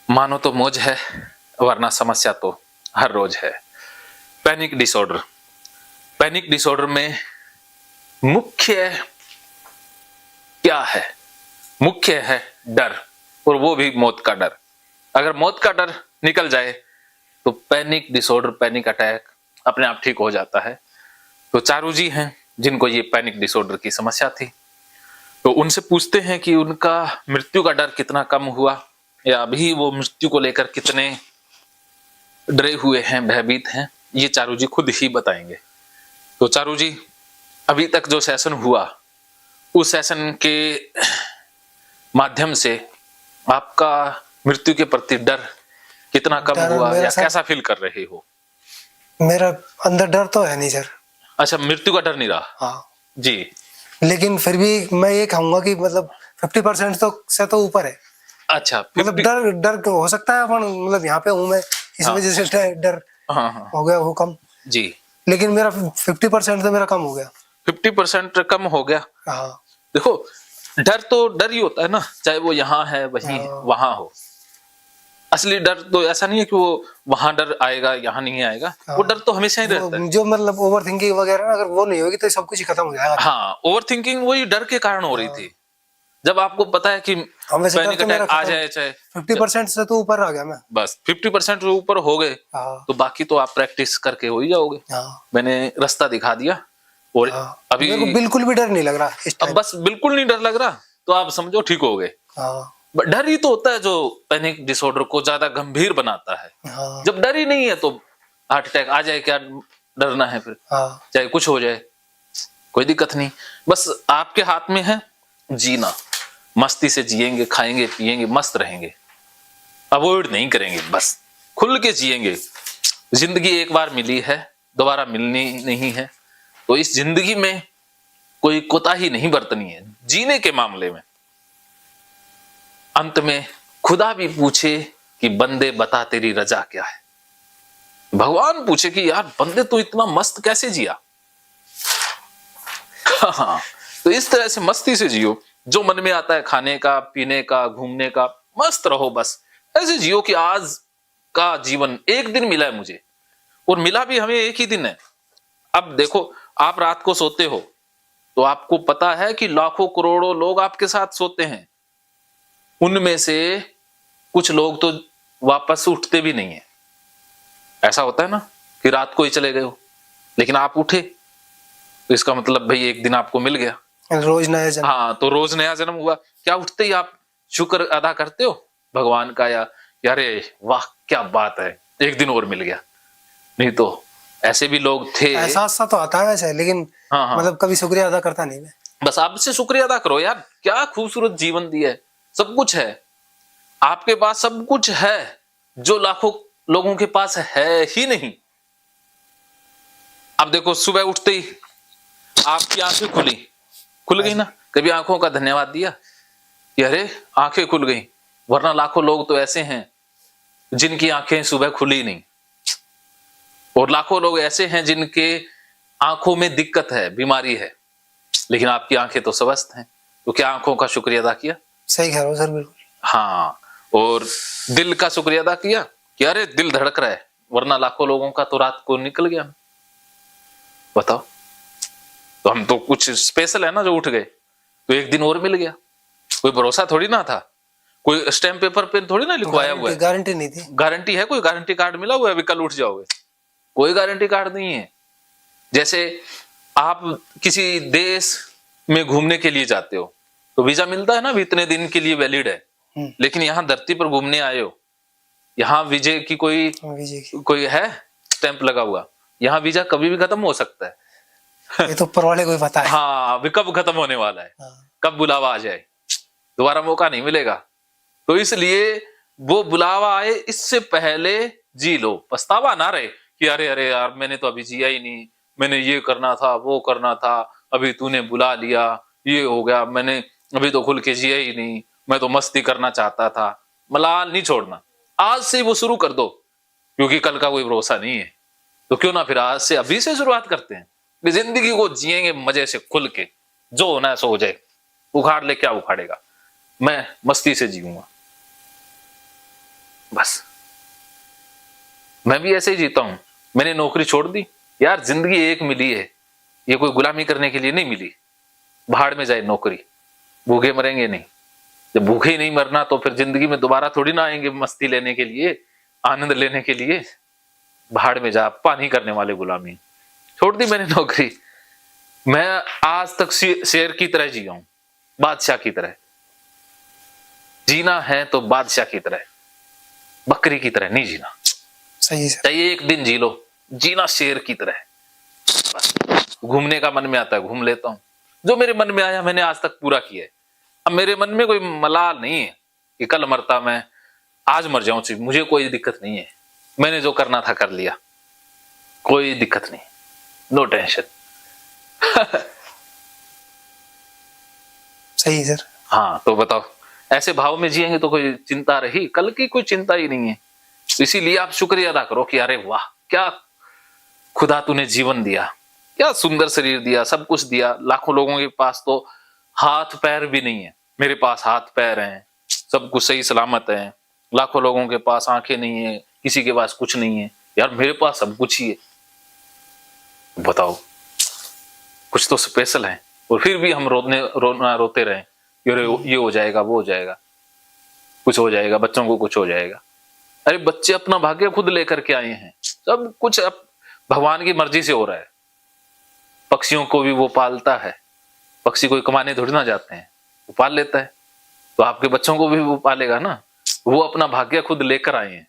मानो तो मौज है, वरना समस्या तो हर रोज है। Panic disorder. पैनिक डिसऑर्डर में मुख्य क्या है? मुख्य है डर, और वो भी मौत का डर। अगर मौत का डर निकल जाए तो पैनिक डिसऑर्डर, पैनिक अटैक अपने आप ठीक हो जाता है। तो चारू जी हैं जिनको ये पैनिक डिसऑर्डर की समस्या थी, तो उनसे पूछते हैं कि उनका मृत्यु का डर कितना कम हुआ, या अभी वो मृत्यु को लेकर कितने डरे हुए हैं, भयभीत हैं। ये चारू जी खुद ही बताएंगे। तो चारू जी, अभी तक जो सेशन हुआ, उस सेशन के माध्यम से आपका मृत्यु के प्रति डर कितना कम हुआ, या कैसा फील कर रहे हो? मेरा अंदर डर तो है नहीं सर। अच्छा, मृत्यु का डर नहीं रहा? हाँ जी। लेकिन फिर भी मैं ये कहूंगा कि मतलब 50% तो से तो ऊपर है। अच्छा, मतलब डर हो सकता है, अपन मतलब यहाँ पे हूँ मैं, इस वजह से डर हो गया वो कम जी। लेकिन मेरा 50% तो मेरा कम हो गया। 50% कम हो गया। हाँ। देखो, डर तो डर ही होता है ना, चाहे वो यहाँ है, वहीं वहां हो। असली डर तो ऐसा नहीं है कि वो वहां डर आएगा, यहाँ नहीं आएगा। वो डर तो हमेशा ही रहता है। जो मतलब ओवर थिंकिंग वगैरह अगर वो नहीं होगी तो सब कुछ ही खत्म हो जाएगा। हाँ, ओवर थिंकिंग वही डर के कारण हो रही थी। जब आपको पता है कि पैनिक अटैक आ जाए, चाहे 50% से तो ऊपर आ गया मैं। बस 50% से ऊपर हो गए तो बाकी तो आप प्रैक्टिस करके हो ही जाओगे। मैंने रास्ता दिखा दिया, और अभी मेरे को बिल्कुल भी डर नहीं लग रहा इस टाइम। अब बस बिल्कुल नहीं डर लग रहा, तो आप समझो ठीक हो गए। डर ही तो होता है जो पैनिक डिसऑर्डर को ज्यादा गंभीर बनाता है। जब डर ही नहीं है तो हार्ट अटैक आ जाए, क्या डरना है फिर? चाहे कुछ हो जाए, कोई दिक्कत नहीं। बस आपके हाथ में है जीना। मस्ती से जिएंगे, खाएंगे पिएंगे, मस्त रहेंगे, अवॉइड नहीं करेंगे, बस खुल के जिएंगे। जिंदगी एक बार मिली है, दोबारा मिलनी नहीं है, तो इस जिंदगी में कोई कोताही नहीं बरतनी है जीने के मामले में। अंत में खुदा भी पूछे कि बंदे बता तेरी रजा क्या है। भगवान पूछे कि यार बंदे तो इतना मस्त कैसे जिया। हाँ, तो इस तरह से मस्ती से जियो, जो मन में आता है खाने का, पीने का, घूमने का, मस्त रहो। बस ऐसे जियो कि आज का जीवन एक दिन मिला है मुझे, और मिला भी हमें एक ही दिन है। अब देखो, आप रात को सोते हो तो आपको पता है कि लाखों करोड़ों लोग आपके साथ सोते हैं, उनमें से कुछ लोग तो वापस उठते भी नहीं है। ऐसा होता है ना कि रात को ही चले गए हो लेकिन आप उठे, तो इसका मतलब भाई एक दिन आपको मिल गया, रोज नया जन्म। हाँ, तो रोज नया जन्म हुआ। क्या उठते ही आप शुक्र अदा करते हो भगवान का, या अरे वाह क्या बात है, एक दिन और मिल गया? नहीं तो ऐसे भी लोग थे। एहसास तो आता है वैसे, लेकिन मतलब कभी शुक्रिया अदा करता नहीं मैं। बस आपसे शुक्रिया अदा करो यार, क्या खूबसूरत जीवन दिया है, सब कुछ है आपके पास, सब कुछ है जो लाखों लोगों के पास है ही नहीं। अब देखो, सुबह उठते ही आपकी आंखें खुल गई ना, कभी आंखों का धन्यवाद दिया कि अरे आंखें खुल गई? वरना लाखों लोग तो ऐसे हैं जिनकी आंखें सुबह खुली नहीं, और लाखों लोग ऐसे हैं जिनके आंखों में दिक्कत है, बीमारी है, लेकिन आपकी आंखें तो स्वस्थ हैं। तो क्या आंखों का शुक्रिया अदा किया? सही कह रहे हो सर, बिल्कुल। हाँ, और दिल का शुक्रिया अदा किया कि अरे दिल धड़क रहा है, वरना लाखों लोगों का तो रात को निकल गया। बताओ, तो हम तो कुछ स्पेशल है ना जो उठ गए, तो एक दिन और मिल गया। कोई भरोसा थोड़ी ना था, कोई स्टैम्प पेपर पे थोड़ी ना लिखवाया हुआ है, गारंटी नहीं थी। गारंटी है? कोई गारंटी कार्ड मिला हुआ है अभी कल उठ जाओगे? कोई गारंटी कार्ड नहीं है। जैसे आप किसी देश में घूमने के लिए जाते हो तो वीजा मिलता है ना, इतने दिन के लिए वैलिड है। लेकिन यहाँ धरती पर घूमने आए हो, यहाँ वीजे की कोई है स्टैंप लगा हुआ? यहाँ वीजा कभी भी खत्म हो सकता है। ये तो ऊपर वाले को ही पता है। हाँ, अभी कब खत्म होने वाला है, कब बुलावा आ जाए, दोबारा मौका नहीं मिलेगा। तो इसलिए वो बुलावा आए इससे पहले जी लो, पछतावा ना रहे कि अरे अरे यार मैंने तो अभी जिया ही नहीं, मैंने ये करना था, वो करना था, अभी तूने बुला लिया, ये हो गया, मैंने अभी तो खुल के जिया ही नहीं, मैं तो मस्ती करना चाहता था। मलाल नहीं छोड़ना, आज से वो शुरू कर दो, क्योंकि कल का कोई भरोसा नहीं है। तो क्यों ना फिर आज से, अभी से शुरुआत करते हैं, जिंदगी को जिएंगे मजे से खुल के, जो होना है सो हो जाए, उखाड़ ले क्या उखाड़ेगा, मैं मस्ती से जीऊंगा। बस मैं भी ऐसे ही जीता हूं। मैंने नौकरी छोड़ दी यार, जिंदगी एक मिली है, ये कोई गुलामी करने के लिए नहीं मिली। भाड़ में जाए नौकरी, भूखे मरेंगे नहीं। जब भूखे ही नहीं मरना तो फिर जिंदगी में दोबारा थोड़ी ना आएंगे मस्ती लेने के लिए, आनंद लेने के लिए। भाड़ में जा, पानी करने वाले गुलामी। छोड़ दी मैंने नौकरी। मैं आज तक शेर की तरह जिया हूं, बादशाह की तरह। जीना है तो बादशाह की तरह, बकरी की तरह नहीं जीना। सही सर। चाहिए एक दिन जी लो, जीना शेर की तरह। बस घूमने का मन में आता है, घूम लेता हूं। जो मेरे मन में आया मैंने आज तक पूरा किया है। अब मेरे मन में कोई मलाल नहीं है कि कल मरता मैं, आज मर जाऊं। मुझे कोई दिक्कत नहीं है, मैंने जो करना था कर लिया, कोई दिक्कत नहीं, नो टेंशन। सही सर। हाँ तो बताओ, ऐसे भाव में जिएंगे तो कोई चिंता रही? कल की कोई चिंता ही नहीं है। इसीलिए आप शुक्रिया अदा करो कि अरे वाह, क्या खुदा तूने जीवन दिया, क्या सुंदर शरीर दिया, सब कुछ दिया। लाखों लोगों के पास तो हाथ पैर भी नहीं है, मेरे पास हाथ पैर हैं, सब कुछ सही सलामत है। लाखों लोगों के पास आंखें नहीं है, किसी के पास कुछ नहीं है, यार मेरे पास सब कुछ ही है। बताओ, कुछ तो स्पेशल है। और फिर भी हम रोते रहे, अरे ये हो जाएगा, वो हो जाएगा, कुछ हो जाएगा, बच्चों को कुछ हो जाएगा। अरे बच्चे अपना भाग्य खुद लेकर के आए हैं, सब कुछ अब भगवान की मर्जी से हो रहा है। पक्षियों को भी वो पालता है, पक्षी कोई कमाने थोड़ी ना जाते हैं, वो पाल लेता है। तो आपके बच्चों को भी वो पालेगा ना। वो अपना भाग्य खुद लेकर आए हैं,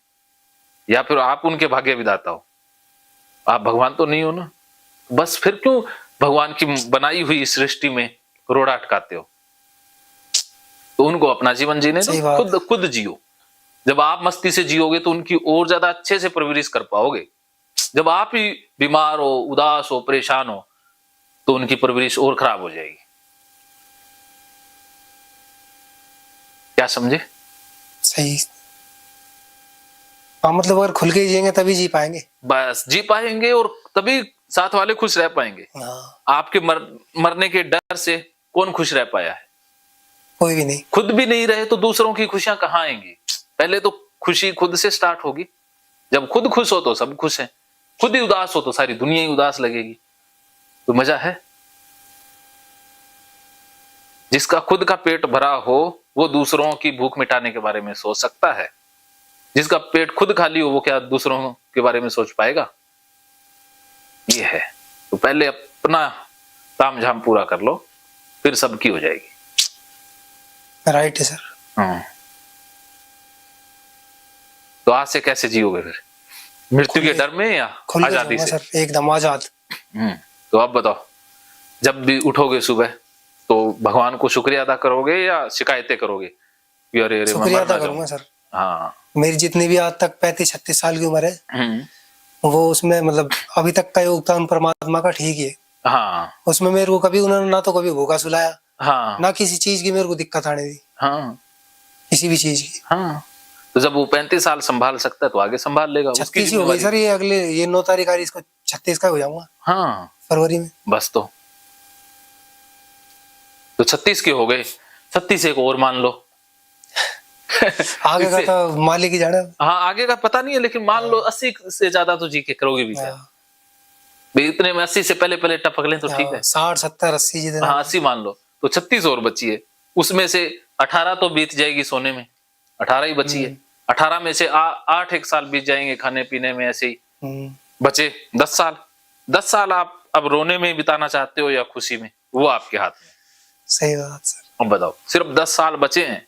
या फिर आप उनके भाग्य विधाता हो? आप भगवान तो नहीं हो ना। बस फिर क्यों भगवान की बनाई हुई सृष्टि में रोड़ा अटकाते हो? तो उनको अपना जीवन जीने दो, खुद जियो। जब आप मस्ती से जियोगे तो उनकी और ज्यादा अच्छे से परवरिश कर पाओगे। जब आप ही बीमार हो, उदास हो, परेशान हो, तो उनकी परवरिश और खराब हो जाएगी। क्या समझे? सही। हाँ, मतलब अगर खुल के जिएंगे तभी जी पाएंगे। बस जी पाएंगे, और तभी साथ वाले खुश रह पाएंगे। हाँ। आपके मरने के डर से कौन खुश रह पाया है? कोई भी नहीं। खुद भी नहीं रहे तो दूसरों की खुशियां कहाँ आएंगी? पहले तो खुशी खुद से स्टार्ट होगी। जब खुद खुश हो तो सब खुश है, खुद ही उदास हो तो सारी दुनिया ही उदास लगेगी। तो मजा है? जिसका खुद का पेट भरा हो वो दूसरों की भूख मिटाने के बारे में सोच सकता है। जिसका पेट खुद खाली हो वो क्या दूसरों के बारे में सोच पाएगा? ये है। तो पहले अपना ताम झाम पूरा कर लो, फिर सबकी हो जाएगी। राइट है सर। तो आज से कैसे जियोगे फिर? मृत्यु के डर में या आजादी से? सर एकदम आजाद। तो अब बताओ, जब भी उठोगे सुबह तो भगवान को शुक्रिया अदा करोगे या शिकायतें करोगे? अरे अरे शुक्रिया अदा करूंगा सर। हाँ, मेरी जितनी भी आज तक 35-36 साल की उम्र है, वो उसमें मतलब अभी तक का योगदान परमात्मा का ठीक है। हाँ, उसमें मेरे को कभी उन्होंने ना तो कभी भूखा सुलाया, हाँ, ना किसी चीज की मेरे को दिक्कत आने दी। हाँ, किसी भी चीज की। हाँ। तो जब वो 35 साल संभाल सकता है तो आगे संभाल लेगा। 36 हो गई सर, ये अगले 9 तारीख आ रही, इसको 36 का हो जाऊंगा। हाँ, फरवरी में। बस तो 36 के हो गए, 36 एक और मान लो। आगे का तो मालिक ही जाने। हाँ, आगे का पता नहीं है, लेकिन मान लो 80 से ज्यादा तो जी के करोगे भी क्या? इतने में 80 से पहले टपक लें तो ठीक है। 60, 70, 80 जितने। हाँ, 80 मान लो, तो 36 और बची है। उसमें से 18 तो बीत जाएगी सोने में, 18 ही बची है। 18 में से 8 एक साल बीत जाएंगे खाने पीने में, ऐसे ही बचे 10 साल। 10 साल आप अब रोने में बिताना चाहते हो या खुशी में, वो आपके हाथ में। सही बात सर। अब बताओ, सिर्फ 10 साल बचे हैं,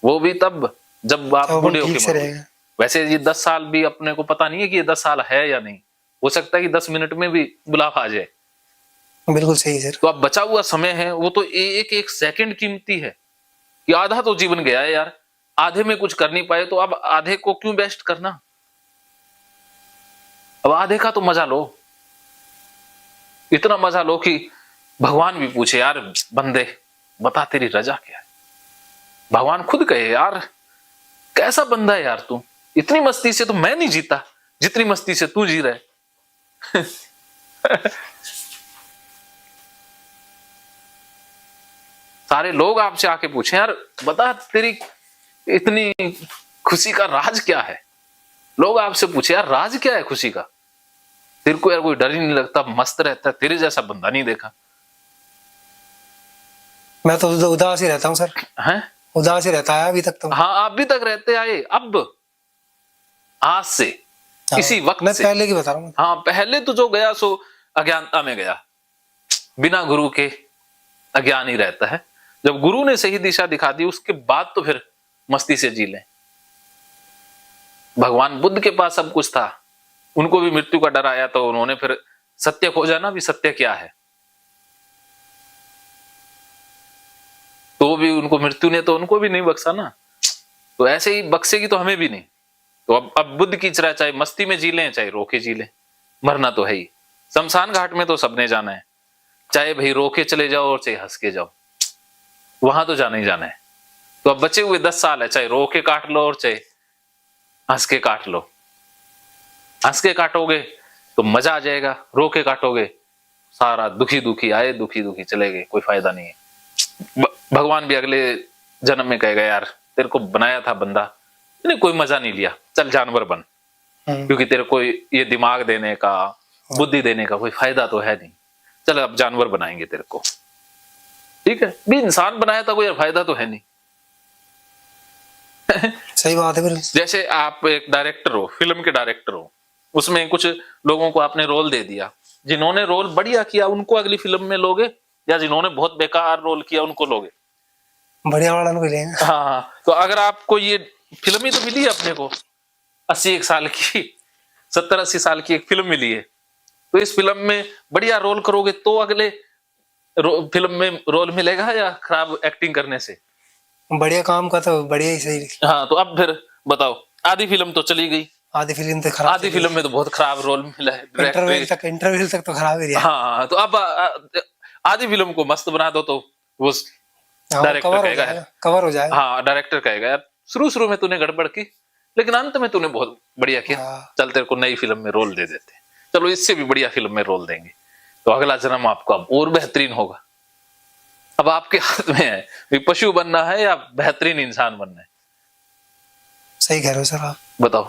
वो भी तब जब आप बूढ़े होके मरोगे। वैसे ये 10 साल भी अपने को पता नहीं है कि ये 10 साल है या नहीं। हो सकता है कि 10 मिनट में भी बुलावा आ जाए। बिल्कुल सही सर। तो अब बचा हुआ समय है, वो तो एक एक सेकंड कीमती है कि आधा तो जीवन गया है यार। आधे में कुछ कर नहीं पाए तो अब आधे को क्यों वेस्ट करना? अब आधे का तो मजा लो, इतना मजा लो कि भगवान भी पूछे, यार बंदे बता तेरी रजा क्या है? भगवान खुद कहे, यार कैसा बंदा है यार तू, इतनी मस्ती से तो मैं नहीं जीता जितनी मस्ती से तू जी रहा है। सारे लोग आपसे आके पूछे, यार बता तेरी इतनी खुशी का राज क्या है? लोग आपसे पूछे यार राज क्या है खुशी का? तेरे को यार कोई डर ही नहीं लगता, मस्त रहता है, तेरे जैसा बंदा नहीं देखा। मैं तो उदास ही रहता हूँ सर। हैं? उदास ही रहता है अभी तक तो। हाँ अभी तक रहते आए, अब आज से हाँ, इसी वक्त मैं से। पहले की बता रहा हूँ। हाँ पहले तो जो गया सो अज्ञानता में गया, बिना गुरु के अज्ञान ही रहता है। जब गुरु ने सही दिशा दिखा दी उसके बाद तो फिर मस्ती से जी लें। भगवान बुद्ध के पास सब कुछ था, उनको भी मृत्यु का डर आया तो उन्होंने फिर सत्य खोजा ना, भी सत्य क्या है। तो भी उनको मृत्यु ने तो उनको भी नहीं बख्शा ना, तो ऐसे ही बख्शेगी तो हमें भी नहीं। तो अब बुद्ध की तरह चाहे मस्ती में जी लें चाहे रोके जी लें, मरना तो है ही। शमशान घाट में तो सबने जाना है, चाहे भाई रोके चले जाओ और चाहे हंस के जाओ, वहां तो जाना ही जाना है। तो अब बचे हुए 10 साल है, चाहे रोके काट लो और चाहे हंस के काट लो। हंस के काटोगे तो मजा आ जाएगा, रोके काटोगे सारा दुखी दुखी आए दुखी दुखी चले गए, कोई फायदा नहीं है। भगवान भी अगले जन्म में कहेगा यार तेरे को बनाया था बंदा, तूने कोई मजा नहीं लिया, चल जानवर बन, क्योंकि तेरे को ये दिमाग देने का बुद्धि देने का कोई फायदा तो है नहीं, चल अब जानवर बनाएंगे तेरे को। ठीक है, भी इंसान बनाया था, कोई फायदा तो है नहीं। सही बात है। जैसे आप एक डायरेक्टर हो, फिल्म के डायरेक्टर हो, उसमें कुछ लोगों को आपने रोल दे दिया, जिन्होंने रोल बढ़िया किया उनको अगली फिल्म में लोगे, या जिन्होंने बहुत बेकार रोल किया उनको लोगे? बढ़िया वाला मिलेगा। हाँ, तो अगर आपको ये फिल्म ही तो मिली है अपने को 80 साल की, 70-80 साल की एक फिल्म मिली है, तो इस फिल्म में बढ़िया रोल करोगे तो अगले फिल्म में रोल मिलेगा, या खराब एक्टिंग करने से? बढ़िया काम का तो बढ़िया ही सही। हाँ, तो अब फिर बताओ, आधी फिल्म तो चली गई, आधी फिल्म तो खराब, आधी फिल्म में तो बहुत खराब रोल मिला है, इंटरवल तक तो खराब ही रहा। हाँ, तो अब आधी फिल्म को मस्त बना दो तो वो डायरेक्टर कहेगा, कवर हो जाएगा। हाँ डायरेक्टर कहेगा यार शुरू में तूने गड़बड़ की, लेकिन अंत में तूने बहुत बढ़िया किया, चल तेरे को नई फिल्म में रोल दे देते, चलो इससे भी बढ़िया फिल्म में रोल देंगे, तो अगला जन्म आपको अब और बेहतरीन होगा। अब आपके हाथ में है पशु बनना है या बेहतरीन इंसान बनना है। सही कह रहे हो सर आप। बताओ,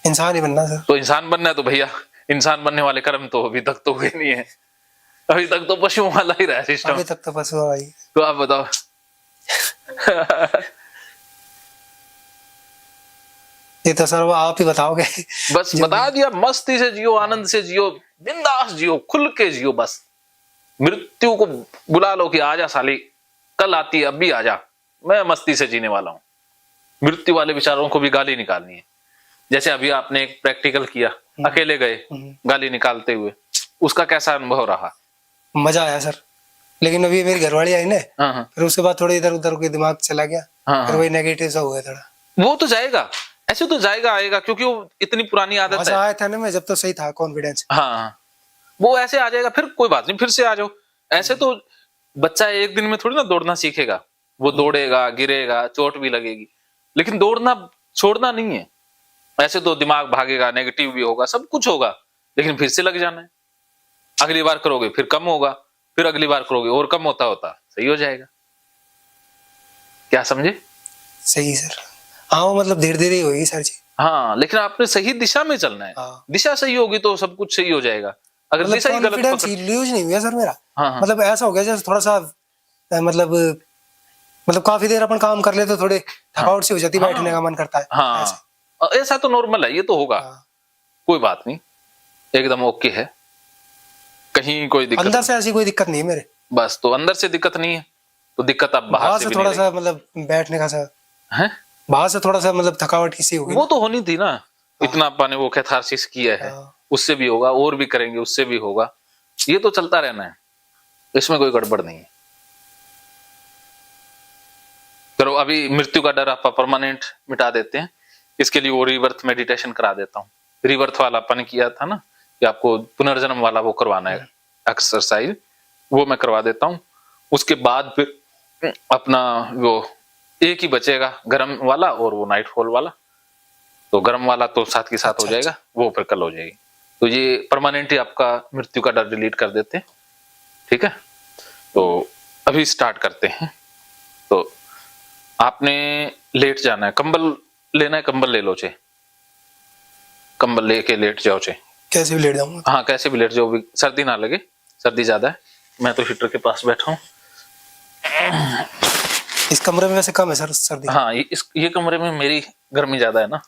इंसान ही बनना सर। तो इंसान बनना है तो भैया इंसान बनने वाले कर्म तो अभी तक तो हुए नहीं है, अभी तक तो पशुओं वाला ही रहा सिस्टम। अभी तक तो पशु वाला ही। तो आप बताओ। ये तो सर वो आप ही बताओगे। बस बता दिया, मस्ती से जियो, आनंद से जियो, बिंदास जियो, खुल के जियो। बस मृत्यु को बुला लो कि आजा साली, कल आती है अभी आजा, मैं मस्ती से जीने वाला हूं। मृत्यु वाले विचारों को भी गाली निकालनी है। जैसे अभी आपने एक प्रैक्टिकल किया, अकेले गए गाली निकालते हुए, उसका कैसा अनुभव रहा? मजा आया सर, लेकिन अभी मेरी घरवाली आई ना, फिर उसके बाद थोड़ा इधर उधर के दिमाग चला गया, फिर वही नेगेटिव सा हुआ थोड़ा। वो तो जाएगा, ऐसे तो जाएगा आएगा, क्योंकि वो इतनी पुरानी आदत है। आया था ना मैं जब तो सही था कॉन्फिडेंस। हाँ, वो ऐसे आ जाएगा, फिर कोई बात नहीं, फिर से आ जाओ। ऐसे तो बच्चा एक दिन में थोड़ी ना दौड़ना सीखेगा, वो दौड़ेगा, गिरेगा, चोट भी लगेगी, लेकिन दौड़ना छोड़ना नहीं है। ऐसे तो दिमाग भागेगा, नेगेटिव भी होगा, सब कुछ होगा, लेकिन फिर से लग जाना है। अगली बार करोगे फिर कम होगा, फिर अगली बार करोगे और कम होता होता सही हो जाएगा। क्या समझे? सही सर। हाँ, मतलब धीरे धीरे ही होगी सर जी। हाँ, लेकिन आपने सही दिशा में चलना है। दिशा सही होगी तो सब कुछ सही हो जाएगा। अगर मतलब दिशा ही गलत लूज नहीं हुआ सर मेरा। हाँ। मतलब ऐसा हो गया जैसे थोड़ा सा मतलब काफी देर अपन काम कर ले तो थोड़े थकावट सी हो जाती है, बैठने का मन करता है। हाँ, ऐसा तो नॉर्मल है, ये तो होगा। कोई बात नहीं, एकदम ओके है, कहीं कोई दिक्कत अंदर से ऐसी कोई दिक्कत नहीं है मेरे। बस तो अंदर से दिक्कत नहीं है तो दिक्कत अब बाहर से भी थोड़ा सा मतलब बैठने का सा है, बाहर से थोड़ा सा मतलब थकावट सी होगी। वो तो होनी थी ना, इतना पाने वो कैथारसिस किया है, उससे भी होगा, और भी करेंगे उससे भी होगा, ये तो चलता रहना है, इसमें कोई गड़बड़ नहीं है। चलो अभी मृत्यु का डर आप परमानेंट मिटा देते हैं, इसके लिए वो रिबर्थ मेडिटेशन करा देता हूँ। रिबर्थ वाला अपन किया था ना कि आपको पुनर्जन्म वाला वो करवाना है एक्सरसाइज, वो मैं करवा देता हूँ। उसके बाद फिर अपना वो एक ही बचेगा गरम वाला और वो नाइट फॉल वाला, तो गरम वाला तो साथ के साथ हो जाएगा, वो फिर कल हो जाएगी। तो ये परमानेंट ही आपका मृत्यु का डर डिलीट कर देते हैं। ठीक है, तो अभी स्टार्ट करते हैं। तो आपने लेट जाना है, कंबल लेना है, कंबल ले लो चे, कंबल लेके लेट जाओ चे। कैसे भी लेट जाऊंगा? हाँ कैसे भी लेट जाओ, भी सर्दी ना लगे, सर्दी ज्यादा है। मैं तो हीटर के पास बैठा हूँ। इस कमरे में वैसे कम है सर सर्दी? हाँ ये कमरे में मेरी गर्मी ज्यादा है ना।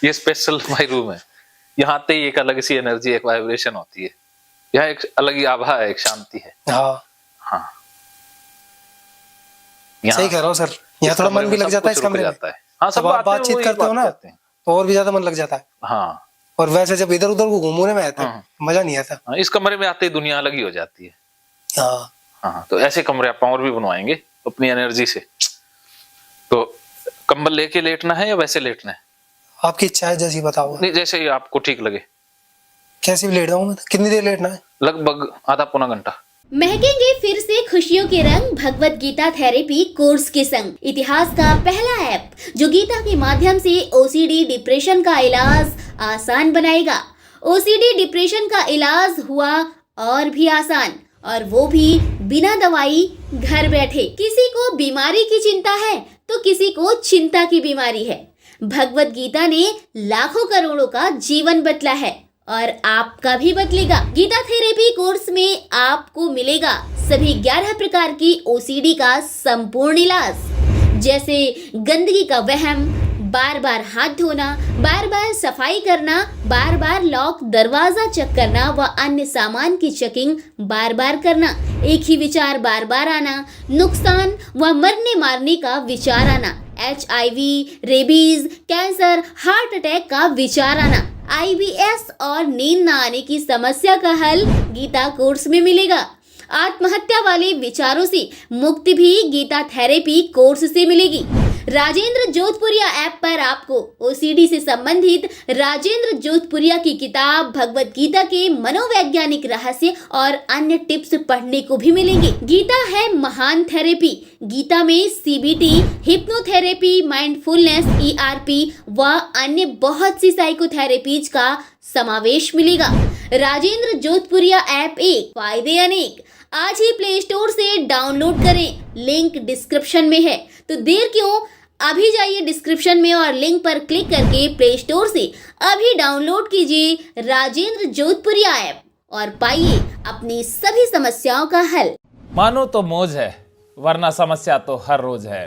ये स्पेशल माई रूम है, यहाँ आते ही एक अलग सी एनर्जी, एक वाइब्रेशन होती है, यहाँ एक अलग ही आभा है, एक शांति है। हाँ हाँ सही कह रहा हूँ सर, यहाँ थोड़ा मन भी लग जाता है इस कमरे में। हाँ सब आप बातचीत करते हो ना तो और भी ज्यादा मन लग जाता है। हाँ और वैसे जब इधर उधर को घूमने में आता है मजा नहीं आता। हाँ, इस कमरे में आते ही दुनिया अलग ही हो जाती है। हाँ हाँ तो ऐसे कमरे आप और भी बनवाएंगे अपनी एनर्जी से। तो कंबल लेके लेटना है या वैसे लेटना है? आपकी इच्छा है, जैसी बताओ। नहीं जैसे ही आपको ठीक लगे। कैसे भी लेट जाऊँ मैं? कितनी देर लेटना है? लगभग आधा पौना घंटा। महकेंगे फिर से खुशियों के रंग भगवत गीता थेरेपी कोर्स के संग। इतिहास का पहला ऐप जो गीता के माध्यम से ओसीडी डिप्रेशन का इलाज आसान बनाएगा। ओसीडी डिप्रेशन का इलाज हुआ और भी आसान, और वो भी बिना दवाई, घर बैठे। किसी को बीमारी की चिंता है तो किसी को चिंता की बीमारी है। भगवत गीता ने लाखों करोड़ों का जीवन बदला है और आपका भी बदलेगा। गीता थेरेपी कोर्स में आपको मिलेगा सभी 11 प्रकार की ओसीडी का संपूर्ण इलाज, जैसे गंदगी का वहम, बार बार हाथ धोना, बार बार सफाई करना, बार बार लॉक दरवाजा चेक करना व अन्य सामान की चेकिंग बार बार करना, एक ही विचार बार बार आना, नुकसान व मरने मारने का विचार आना, HIV, rabies, cancer, heart attack का विचार आना, IBS और नींद न आने की समस्या का हल गीता कोर्स में मिलेगा। आत्महत्या वाले विचारों से मुक्ति भी गीता थेरेपी कोर्स से मिलेगी। राजेंद्र जोधपुरिया ऐप पर आपको ओसीडी से संबंधित राजेंद्र जोधपुरिया की किताब भगवत गीता के मनोवैज्ञानिक रहस्य और अन्य टिप्स पढ़ने को भी मिलेंगे। गीता है महान थेरेपी। गीता में CBT, हिप्नोथेरेपी, माइंडफुलनेस, ERP व अन्य बहुत सी साइकोथेरेपीज का समावेश मिलेगा। राजेंद्र जोधपुरिया ऐप एक, फायदे अनेक। आज ही प्ले स्टोर से डाउनलोड करें, लिंक डिस्क्रिप्शन में है। तो देर क्यों, अभी जाइए डिस्क्रिप्शन में और लिंक पर क्लिक करके प्ले स्टोर से अभी डाउनलोड कीजिए राजेंद्र जोधपुरिया ऐप और पाइए अपनी सभी समस्याओं का हल। मानो तो मौज है, वरना समस्या तो हर रोज है।